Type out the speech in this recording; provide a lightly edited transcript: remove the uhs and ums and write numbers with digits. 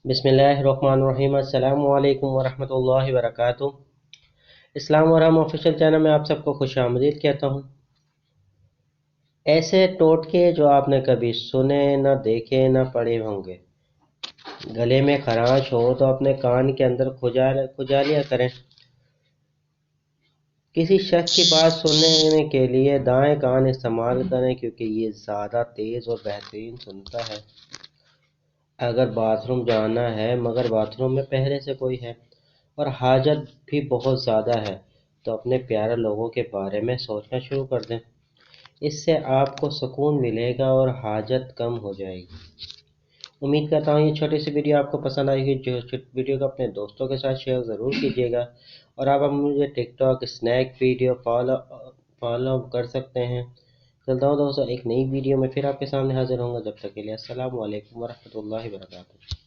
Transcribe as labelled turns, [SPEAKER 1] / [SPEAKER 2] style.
[SPEAKER 1] बिस्मिल्लाहिर्रहमानिर्रहीम। अस्सलामु अलैकुम वरहमतुल्लाहि वबरकातुहू। इस्लाम और हम ऑफिशियल चैनल में आप सबको खुश आमदीद कहता हूँ। ऐसे टोटके जो आपने कभी सुने न देखे न पढ़े होंगे। गले में खराश हो तो अपने कान के अंदर खुजा लिया करें। किसी शख्स की बात सुनने के लिए दाएं कान इस्तेमाल करें, क्योंकि ये ज़्यादा तेज़ और बेहतरीन सुनता है। अगर बाथरूम जाना है मगर बाथरूम में पहले से कोई है और हाजत भी बहुत ज़्यादा है, तो अपने प्यारे लोगों के बारे में सोचना शुरू कर दें। इससे आपको सुकून मिलेगा और हाजत कम हो जाएगी। उम्मीद करता हूँ ये छोटी सी वीडियो आपको पसंद आएगी। जो वीडियो को अपने दोस्तों के साथ शेयर ज़रूर कीजिएगा। और आप मुझे टिकटॉक स्नैक वीडियो फॉलो कर सकते हैं। चलता हूँ दोस्तों, एक नई वीडियो में फिर आपके सामने हाजिर होंगे। जब तक के लिए अस्सलामु अलैकुम वरहमतुल्लाहि वबरकातुहू।